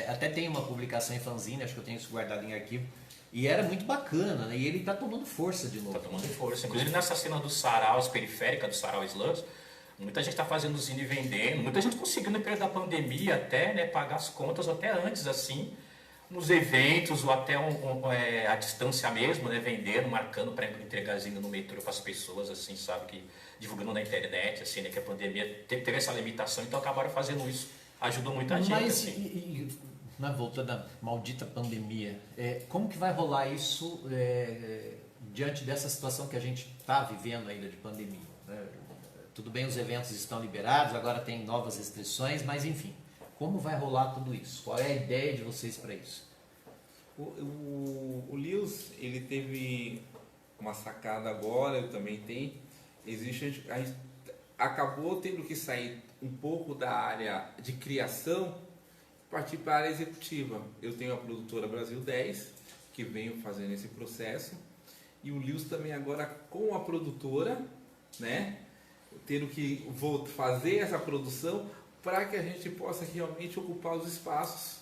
Até tem uma publicação em fanzine, acho que eu tenho isso guardado em arquivo. E era muito bacana, né? E ele tá tomando força de novo. Tá tomando força. Inclusive nessa cena dos saraus periférica, do sarau slams, muita gente tá fazendo zine e vendendo, muita gente conseguindo no período da pandemia até, né, pagar as contas, ou até antes, assim, nos eventos, ou até a distância mesmo, né, vendendo, marcando para entregarzinho no metrô para as pessoas, assim, sabe, que divulgando na internet, assim, né, que a pandemia teve essa limitação, então acabaram fazendo isso. Ajudou muita gente, mas, assim. Na volta da maldita pandemia, como que vai rolar isso diante dessa situação que a gente está vivendo ainda de pandemia? Tudo bem, os eventos estão liberados, agora tem novas restrições, mas enfim, como vai rolar tudo isso? Qual é a ideia de vocês para isso? O Lewis, ele teve uma sacada agora, eu também tenho. A gente acabou tendo que sair um pouco da área de criação, partir para a área executiva. Eu tenho a produtora Brasil 10, que venho fazendo esse processo, e o Lewis também agora com a produtora, né, tendo que fazer essa produção para que a gente possa realmente ocupar os espaços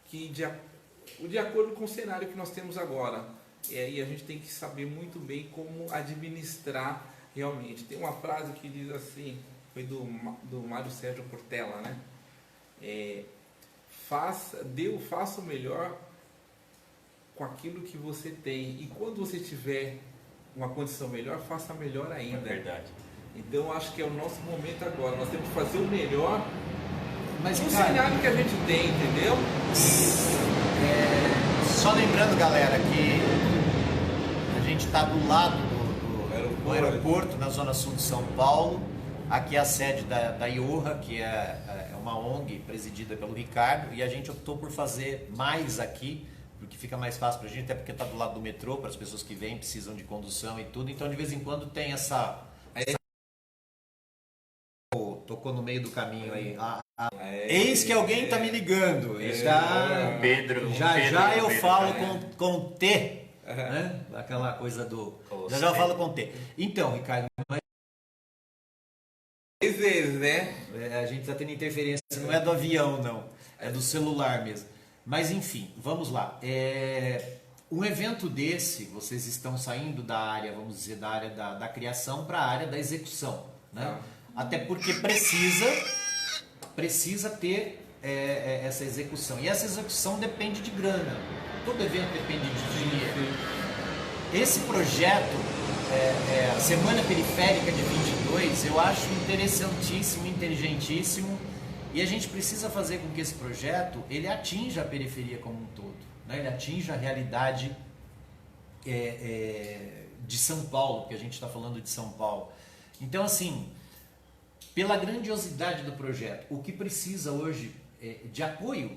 que de acordo com o cenário que nós temos agora. E aí a gente tem que saber muito bem como administrar realmente. Tem uma frase que diz assim, foi do Mário Sérgio Cortella, né? Faça o melhor com aquilo que você tem, e quando você tiver uma condição melhor, faça melhor ainda. É verdade. Então acho que é o nosso momento agora, nós temos que fazer o melhor no cenário que a gente tem, entendeu? Só lembrando, galera, que a gente está do lado do aeroporto, na zona sul de São Paulo. Aqui é a sede da IOHA, que é uma ONG presidida pelo Ricardo, e a gente optou por fazer mais aqui, porque fica mais fácil para a gente, até porque está do lado do metrô, para as pessoas que vêm, precisam de condução e tudo. Então, de vez em quando tem essa... Tocou no meio do caminho aí. Eis que alguém está me ligando. Pedro. Já eu Pedro, falo com T, né? Aquela coisa do... Já eu falo com T. Então, Ricardo... 3 vezes, né? A gente está tendo interferência, não é do avião, não. É do celular mesmo. Mas, enfim, vamos lá. Um evento desse, vocês estão saindo da área, vamos dizer, da área da criação para a área da execução, né? Até porque precisa ter essa execução. E essa execução depende de grana. Todo evento depende de dinheiro. Esse projeto, a Semana Periférica de 22, eu acho interessantíssimo, inteligentíssimo. E a gente precisa fazer com que esse projeto ele atinja a periferia como um todo, né? Ele atinja a realidade de São Paulo, porque a gente está falando de São Paulo. Então, assim, pela grandiosidade do projeto, o que precisa hoje de apoio,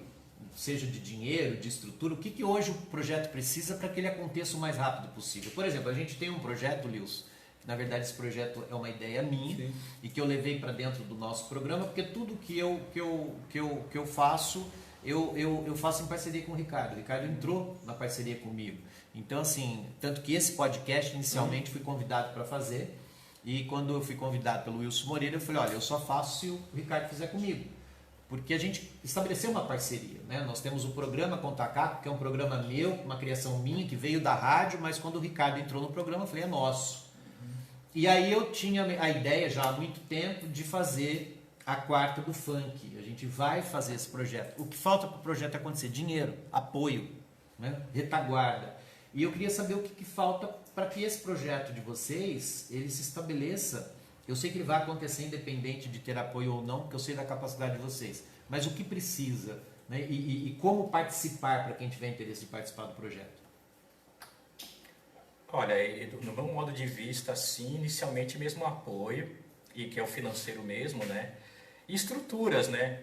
seja de dinheiro, de estrutura, o que hoje o projeto precisa para que ele aconteça o mais rápido possível? Por exemplo, a gente tem um projeto, Lils, que na verdade esse projeto é uma ideia minha. Sim. E que eu levei para dentro do nosso programa, porque tudo que eu faço, eu faço em parceria com o Ricardo. O Ricardo entrou na parceria comigo. Então, assim, tanto que esse podcast inicialmente fui convidado para fazer. E quando eu fui convidado pelo Wilson Moreira, eu falei, olha, eu só faço se o Ricardo fizer comigo. Porque a gente estabeleceu uma parceria, né? Nós temos o programa Contacaco, que é um programa meu, uma criação minha, que veio da rádio, mas quando o Ricardo entrou no programa, eu falei, é nosso. E aí eu tinha a ideia já há muito tempo de fazer a quarta do funk. A gente vai fazer esse projeto. O que falta para o projeto acontecer? Dinheiro, apoio, né? Retaguarda. E eu queria saber o que falta para que esse projeto de vocês, ele se estabeleça. Eu sei que ele vai acontecer independente de ter apoio ou não, porque eu sei da capacidade de vocês. Mas o que precisa, né? E como participar para quem tiver interesse de participar do projeto? Olha, no meu modo de vista, assim, inicialmente mesmo apoio, e que é o financeiro mesmo, né? E estruturas, né?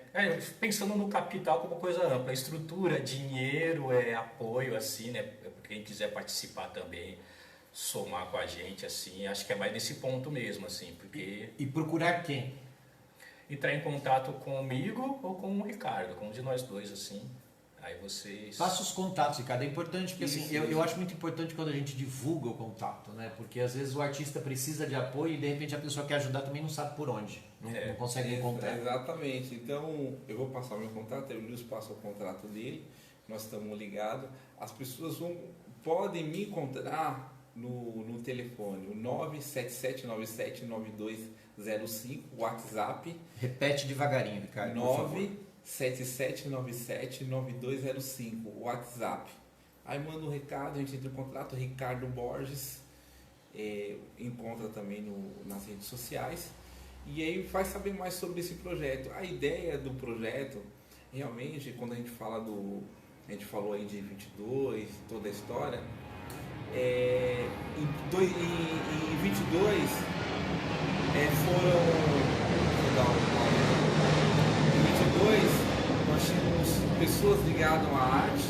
Pensando no capital como coisa ampla, estrutura, dinheiro, apoio, assim, né? Quem quiser participar também, somar com a gente, assim, acho que é mais nesse ponto mesmo, assim, porque... E procurar quem? Entrar em contato comigo ou com o Ricardo, com um de nós dois, assim. Aí vocês... Faça os contatos, Ricardo, é importante, porque assim, eu acho muito importante quando a gente divulga o contato, né? Porque às vezes o artista precisa de apoio e de repente a pessoa quer ajudar também não sabe por onde, não consegue encontrar. Exatamente, então eu vou passar o meu contato, o Luiz passa o contrato dele, nós estamos ligados, as pessoas podem me encontrar no telefone, o 977979205, WhatsApp. Repete devagarinho, Ricardo, por favor. 77979205, WhatsApp. Aí manda um recado, a gente entra em contato, Ricardo Borges, encontra também nas redes sociais, e aí vai saber mais sobre esse projeto. A ideia do projeto, realmente, quando a gente falou aí de 22, toda a história, em 22 foram... Vou dar nós tínhamos pessoas ligadas à arte,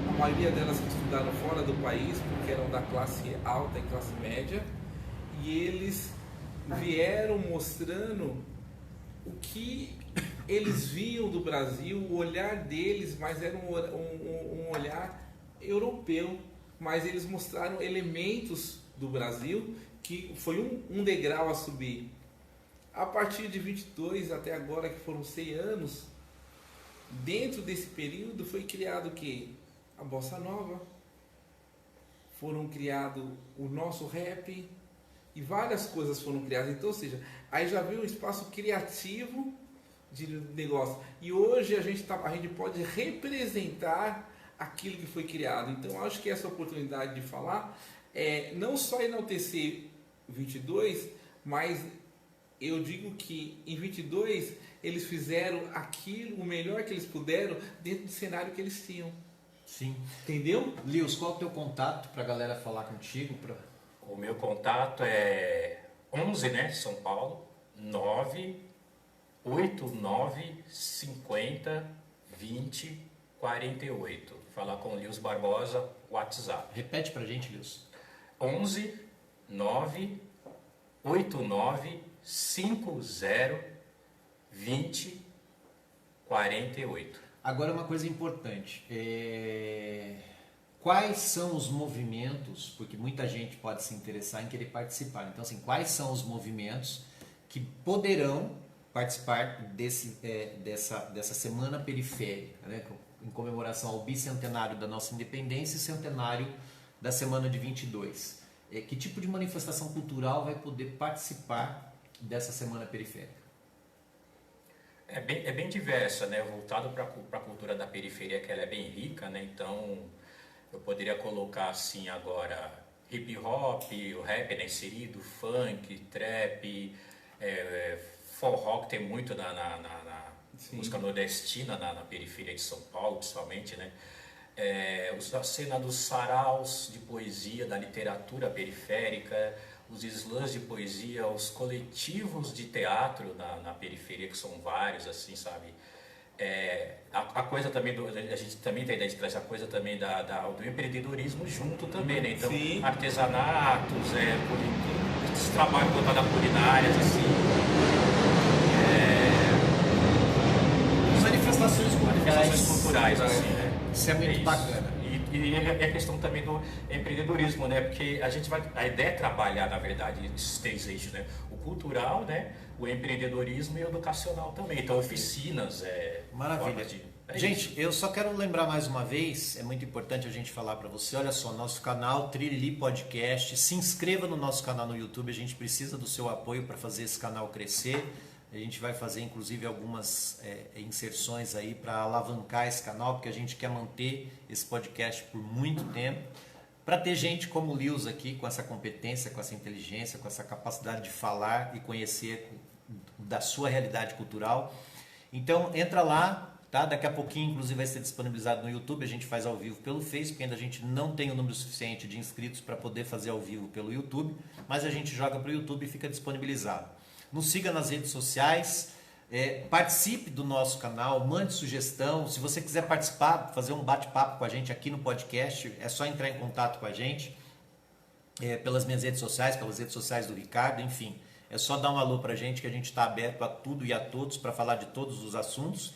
a maioria delas que estudaram fora do país, porque eram da classe alta e classe média, e eles vieram mostrando o que eles viam do Brasil, o olhar deles, mas era um olhar europeu, mas eles mostraram elementos do Brasil que foi um degrau a subir. A partir de 22 até agora, que foram 100 anos, dentro desse período foi criado o quê? A Bossa Nova, foram criado o nosso rap e várias coisas foram criadas. Então, ou seja, aí já veio um espaço criativo de negócio. E hoje a gente pode representar aquilo que foi criado. Então, acho que essa oportunidade de falar não só enaltecer 22, mas eu digo que em 22 eles fizeram aquilo, o melhor que eles puderam dentro do cenário que eles tinham. Sim. Entendeu? Lils, qual é o teu contato para a galera falar contigo? O meu contato é 11, né, São Paulo, 989502048. Falar com o Lils Barbosa, WhatsApp. Repete pra gente, Lils. 11 989502048. Agora uma coisa importante. Quais são os movimentos, porque muita gente pode se interessar em querer participar. Então, assim, quais são os movimentos que poderão participar dessa semana periférica, né? Em comemoração ao bicentenário da nossa independência e centenário da semana de 22. Que tipo de manifestação cultural vai poder participar dessa semana periférica? É bem diversa, né? Voltado para a cultura da periferia, que ela é bem rica, né? Então, eu poderia colocar assim agora hip hop, o rap, né, inserido, funk, trap, forró, que tem muito na música nordestina, na periferia de São Paulo, principalmente, né? A cena dos saraus de poesia, da literatura periférica, os slams de poesia, os coletivos de teatro na periferia, que são vários, assim, sabe? A coisa também, a gente também tem a ideia de trazer a coisa também do empreendedorismo junto também, né? Então, Sim. artesanatos, esse trabalho voltado a culinárias, assim. Manifestações culturais, assim, né? Isso é muito bacana. E é a questão também do empreendedorismo, né? Porque a ideia é trabalhar, na verdade, esses três eixos, né? O cultural, né? O empreendedorismo e o educacional também. Então, oficinas, Maravilha. Gente, eu só quero lembrar mais uma vez, é muito importante a gente falar para você, olha só, nosso canal Trilili Podcast, se inscreva no nosso canal no YouTube, a gente precisa do seu apoio para fazer esse canal crescer. A gente vai fazer inclusive algumas inserções aí para alavancar esse canal, porque a gente quer manter esse podcast por muito tempo, para ter gente como o Lils aqui, com essa competência, com essa inteligência, com essa capacidade de falar e conhecer da sua realidade cultural. Então entra lá, tá? Daqui a pouquinho inclusive vai ser disponibilizado no YouTube, a gente faz ao vivo pelo Facebook, ainda a gente não tem o número suficiente de inscritos para poder fazer ao vivo pelo YouTube, mas a gente joga para o YouTube e fica disponibilizado. Nos siga nas redes sociais, participe do nosso canal, mande sugestão. Se você quiser participar, fazer um bate-papo com a gente aqui no podcast, é só entrar em contato com a gente pelas minhas redes sociais, pelas redes sociais do Ricardo, enfim. É só dar um alô pra gente que a gente está aberto a tudo e a todos para falar de todos os assuntos.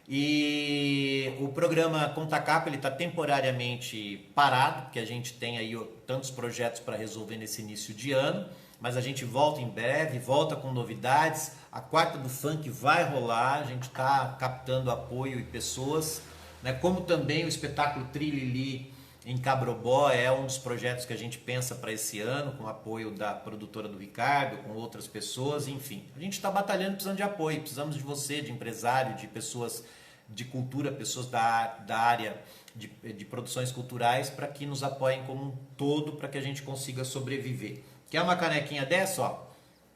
E o programa Conta Capa está temporariamente parado, porque a gente tem aí tantos projetos para resolver nesse início de ano. Mas a gente volta em breve, volta com novidades. A quarta do funk vai rolar, a gente está captando apoio e pessoas, né? Como também o espetáculo Trilili em Cabrobó é um dos projetos que a gente pensa para esse ano, com o apoio da produtora do Ricardo, com outras pessoas, enfim. A gente está batalhando, precisando de apoio, precisamos de você, de empresário, de pessoas de cultura, pessoas da área de produções culturais, para que nos apoiem como um todo, para que a gente consiga sobreviver. Quer uma canequinha dessa? Ó,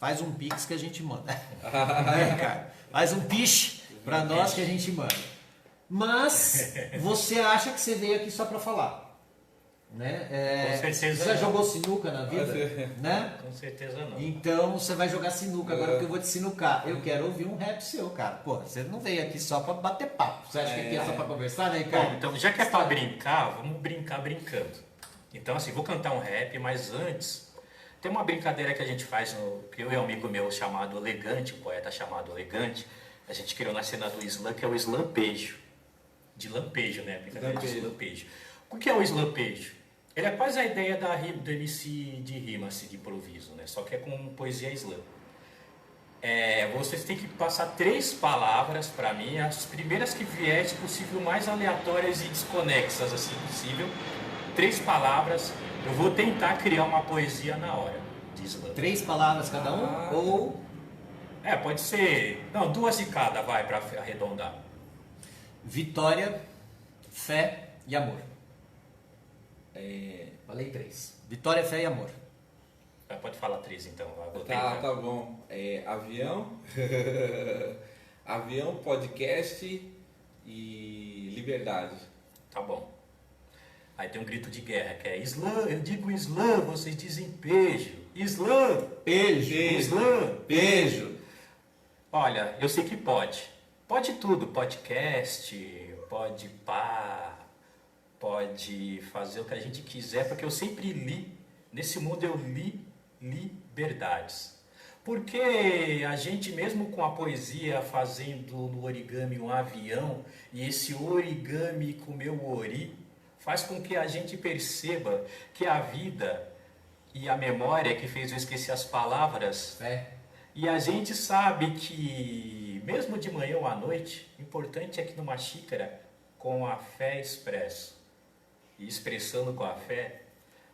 faz um pix que a gente manda. Cara, faz um piche para nós que a gente manda. Mas você acha que você veio aqui só para falar, né? Com certeza você já não. jogou sinuca na vida? Né? Com certeza não. Então você vai jogar sinuca agora, porque eu vou te sinucar. Eu quero ouvir um rap seu, cara. Pô, você não veio aqui só para bater papo. Você acha que aqui é só para conversar, né, Ricardo? Bom, então já que é para brincar, vamos brincar brincando. Então assim, vou cantar um rap, mas antes... Tem uma brincadeira que a gente faz, que eu e um amigo meu chamado Elegante, um poeta chamado Elegante, a gente criou na cena do slam, que é o slampejo. De lampejo, né? Brincadeira de slampejo. O que é o slampejo? Ele é quase a ideia do MC de rima, assim, de improviso, né? Só que é com poesia slam. Vocês têm que passar 3 palavras para mim, as primeiras que vier, se possível, mais aleatórias e desconexas, assim, possível. 3 palavras. Eu vou tentar criar uma poesia na hora de slam. 3 palavras cada um? Ou... pode ser... Não, 2 de cada, vai, para arredondar. Vitória, fé e amor. Falei 3. Vitória, fé e amor. Pode falar 3 então. Tá bom. Avião, avião, podcast e liberdade. Tá bom. Aí tem um grito de guerra, que é Islã, eu digo Islã, vocês dizem pejo. Islã, Pejo. Islã, Pejo. Olha, eu sei que pode. Pode tudo, podcast, pode pá, pode fazer o que a gente quiser, porque eu sempre li, nesse mundo eu li liberdades. Porque a gente mesmo com a poesia fazendo no origami um avião, e esse origami com o meu ori, faz com que a gente perceba que a vida e a memória que fez eu esquecer as palavras, e a gente sabe que mesmo de manhã ou à noite, o importante é que numa xícara com a fé expresso, e expressando com a fé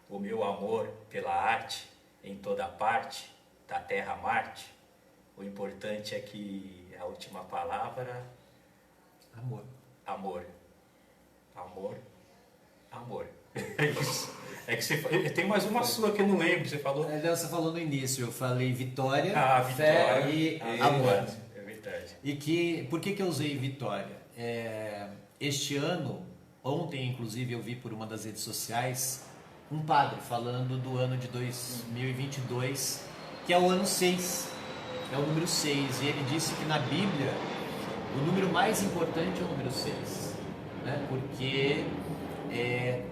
o meu amor pela arte em toda parte, da Terra a Marte, o importante é que a última palavra... Amor. Amor. Amor. Amor. É isso. É que você, tem mais uma sua que eu não lembro, você falou? Você falou no início, eu falei vitória, vitória fé e amor. É verdade. E por que eu usei vitória? Este ano, ontem inclusive eu vi por uma das redes sociais, um padre falando do ano de 2022, que é o ano 6, é o número 6, e ele disse que na Bíblia o número mais importante é o número 6, né? Porque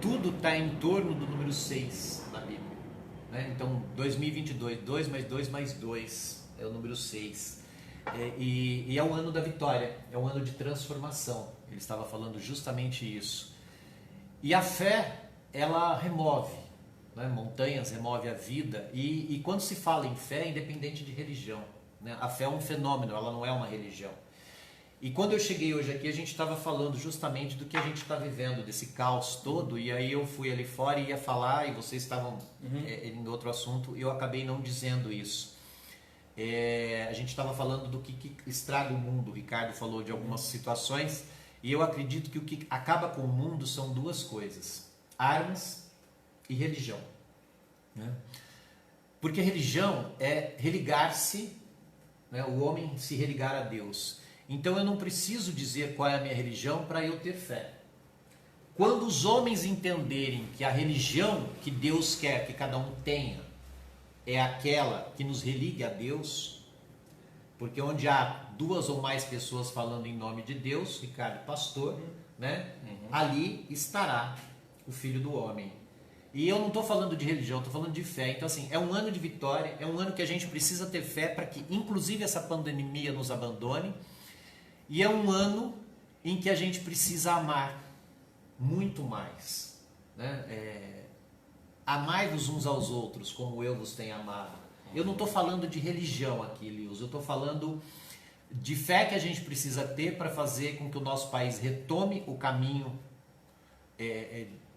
tudo está em torno do número 6 na Bíblia, né? Então 2022, 2 mais 2 mais 2 é o número 6, e é o ano da vitória, é o ano de transformação. Ele estava falando justamente isso. E a fé, ela remove, né, montanhas, remove a vida, e quando se fala em fé, é independente de religião, né? A fé é um fenômeno, ela não é uma religião. E quando eu cheguei hoje aqui, a gente estava falando justamente do que a gente está vivendo, desse caos todo, e aí eu fui ali fora e ia falar, e vocês estavam em outro assunto, e eu acabei não dizendo isso. A gente estava falando do que estraga o mundo, o Ricardo falou de algumas situações, e eu acredito que o que acaba com o mundo são duas coisas: armas e religião, né? Porque religião é religar-se, né? O homem se religar a Deus. Então eu não preciso dizer qual é a minha religião para eu ter fé. Quando os homens entenderem que a religião que Deus quer que cada um tenha é aquela que nos religue a Deus, porque onde há duas ou mais pessoas falando em nome de Deus, Ricardo, pastor, né? Ali estará o Filho do Homem. E eu não estou falando de religião, estou falando de fé. Então assim, é um ano de vitória, é um ano que a gente precisa ter fé para que inclusive essa pandemia nos abandone, e é um ano em que a gente precisa amar muito mais, né? Amai-vos uns aos outros como eu vos tenho amado. Eu não estou falando de religião aqui, Lius, eu estou falando de fé que a gente precisa ter para fazer com que o nosso país retome o caminho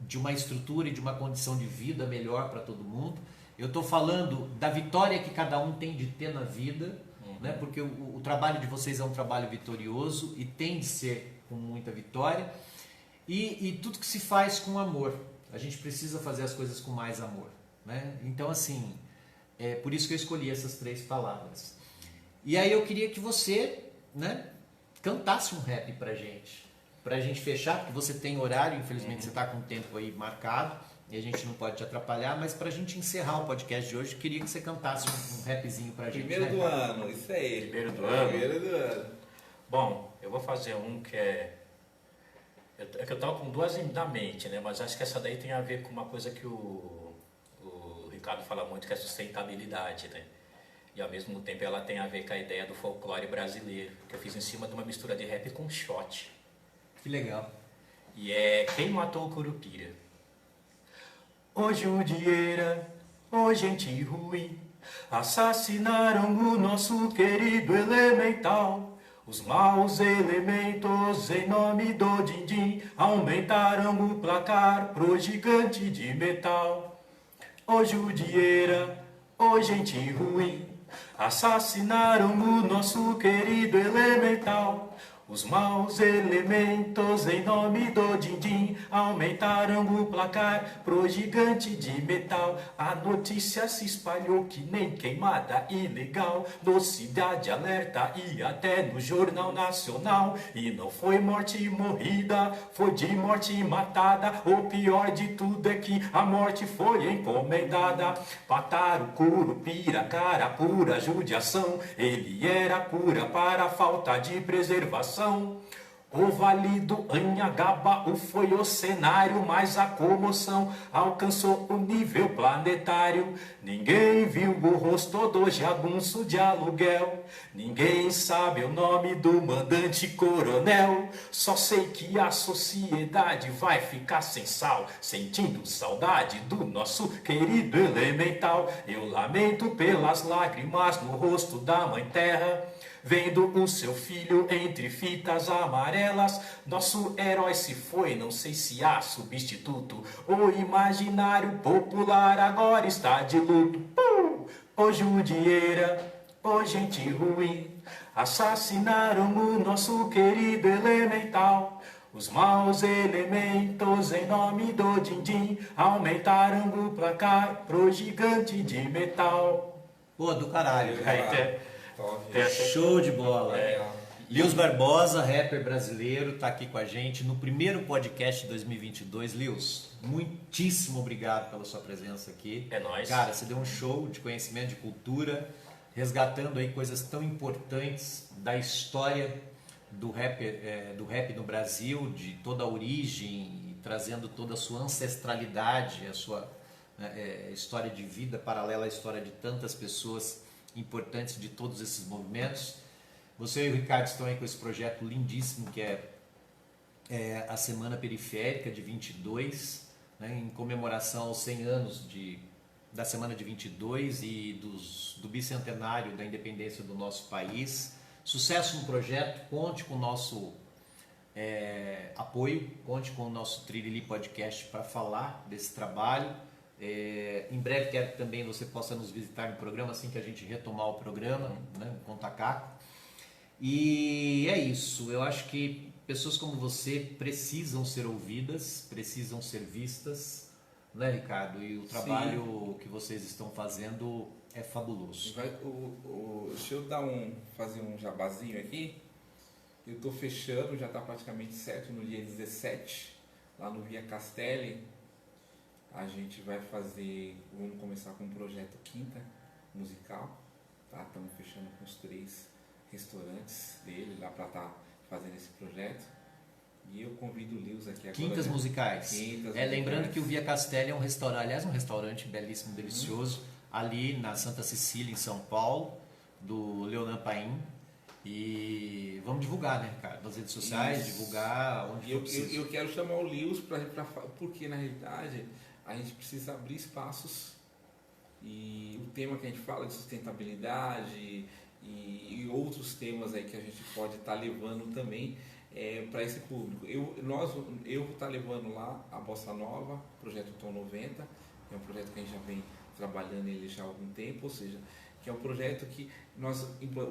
de uma estrutura e de uma condição de vida melhor para todo mundo. Eu estou falando da vitória que cada um tem de ter na vida, né? Porque o trabalho de vocês é um trabalho vitorioso e tem de ser com muita vitória, e tudo que se faz com amor. A gente precisa fazer as coisas com mais amor, né? Então assim, é por isso que eu escolhi essas 3 palavras. E aí eu queria que você, né, cantasse um rap pra gente fechar, porque você tem horário, infelizmente você está com o tempo aí marcado e a gente não pode te atrapalhar, mas pra gente encerrar o podcast de hoje, eu queria que você cantasse um rapzinho pra gente. Primeiro do ano, isso aí. Primeiro do ano? Primeiro do ano. Bom, eu vou fazer um que é que eu tava com 2 na mente, né? Mas acho que essa daí tem a ver com uma coisa que o Ricardo fala muito, que é sustentabilidade, né? E ao mesmo tempo ela tem a ver com a ideia do folclore brasileiro, que eu fiz em cima de uma mistura de rap com shot. Que legal. E é Quem Matou o Curupira. Ô Judieira, ô gente ruim, assassinaram o nosso querido elemental. Os maus elementos, em nome do din-din, aumentaram o placar pro gigante de metal. Ô Judieira, ô gente ruim, assassinaram o nosso querido elemental. Os maus elementos em nome do din-din aumentaram o placar pro gigante de metal. A notícia se espalhou que nem queimada ilegal no Cidade Alerta e até no Jornal Nacional. E não foi morte morrida, foi de morte matada. O pior de tudo é que a morte foi encomendada. Pataru, Curupira, cara, pura judiação. Ele era pura para a falta de preservação. O Vale do Anhangaba foi o cenário, mas a comoção alcançou o nível planetário. Ninguém viu o rosto do jagunço de aluguel, ninguém sabe o nome do mandante coronel. Só sei que a sociedade vai ficar sem sal, sentindo saudade do nosso querido elemental. Eu lamento pelas lágrimas no rosto da mãe terra, vendo o seu filho entre fitas amarelas. Nosso herói se foi, não sei se há substituto. O imaginário popular agora está de luto. Ô judieira, ô gente ruim, assassinaram o nosso querido elemental. Os maus elementos em nome do din-din aumentaram o placar pro gigante de metal. Pô, do caralho. Show de bola. Lewis Barbosa, rapper brasileiro, tá aqui com a gente no primeiro podcast de 2022. Lewis, muitíssimo obrigado pela sua presença aqui. É nóis. Cara, você deu um show de conhecimento de cultura, resgatando aí coisas tão importantes da história do rap no Brasil, de toda a origem, trazendo toda a sua ancestralidade, a sua história de vida paralela à história de tantas pessoas importantes de todos esses movimentos. Você e o Ricardo estão aí com esse projeto lindíssimo que é a Semana Periférica de 22, né, em comemoração aos 100 anos da Semana de 22 e do bicentenário da independência do nosso país. Sucesso no projeto, conte com o nosso apoio, conte com o nosso Trilili Podcast para falar desse trabalho. Em breve quero que também você possa nos visitar no programa assim que a gente retomar o programa, né, com o Tacaco. E é isso, eu acho que pessoas como você precisam ser ouvidas, precisam ser vistas, né, Ricardo? E o trabalho que vocês estão fazendo é fabuloso. Deixa eu fazer um jabazinho aqui. Eu estou fechando, já está praticamente certo, no dia 17, lá no Via Castelli. A gente vamos começar com um projeto Quinta musical, tá? Estamos fechando com os 3 restaurantes dele lá para estar fazendo esse projeto. E eu convido o Lewis aqui agora. Quintas musicais. Lembrando musicais. que o Via Castelli é um restaurante, aliás, um restaurante belíssimo, delicioso, ali na Santa Cecília, em São Paulo, do Leonan Paim. E vamos divulgar, né, Ricardo? Nas redes sociais, divulgar onde for preciso. Eu quero chamar o Lewis porque na realidade a gente precisa abrir espaços, e o tema que a gente fala de sustentabilidade e outros temas aí que a gente pode estar levando também para esse público. Eu vou estar levando lá a Bossa Nova, projeto Tom 90, é um projeto que a gente já vem trabalhando ele já há algum tempo, ou seja, que é um projeto que nós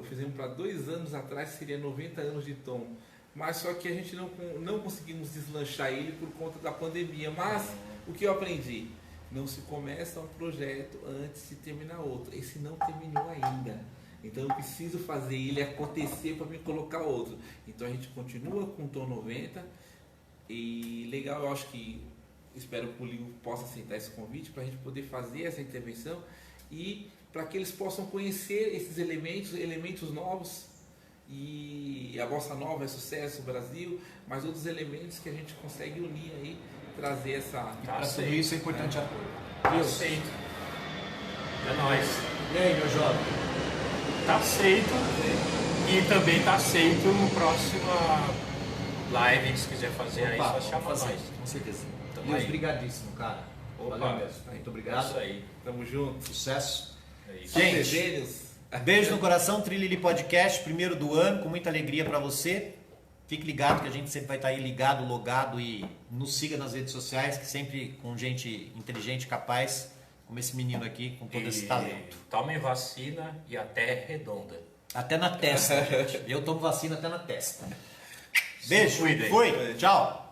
fizemos para 2 anos atrás, seria 90 anos de Tom, mas só que a gente não conseguimos deslanchar ele por conta da pandemia. Mas o que eu aprendi? Não se começa um projeto antes de terminar outro. Esse não terminou ainda. Então eu preciso fazer ele acontecer para me colocar outro. Então a gente continua com o Tom 90. E legal, eu acho que espero que o Lio possa aceitar esse convite para a gente poder fazer essa intervenção e para que eles possam conhecer esses elementos novos. E a Bossa Nova é sucesso no Brasil, mas outros elementos que a gente consegue unir aí, trazer essa... E para tudo isso é importante apoio. Tá aceito. É nóis. E aí, meu jovem? Tá aceito. E também tá aceito no próximo live, se quiser fazer aí, só chama nós. Com certeza. Tamo Deus, aí. brigadíssimo, cara. Opa. Valeu mesmo. Muito obrigado. Isso aí. Tamo junto. Sucesso. É isso. Gente, Desejos. beijo no coração, Trilili Podcast, primeiro do ano, com muita alegria para você. Fique ligado que a gente sempre vai estar aí ligado, logado, e nos siga nas redes sociais, que sempre com gente inteligente, capaz, como esse menino aqui, com todo esse talento. Tomem vacina e até redonda. Até na testa, gente. Eu tomo vacina até na testa. Beijo. cuidem. Fui. Tchau.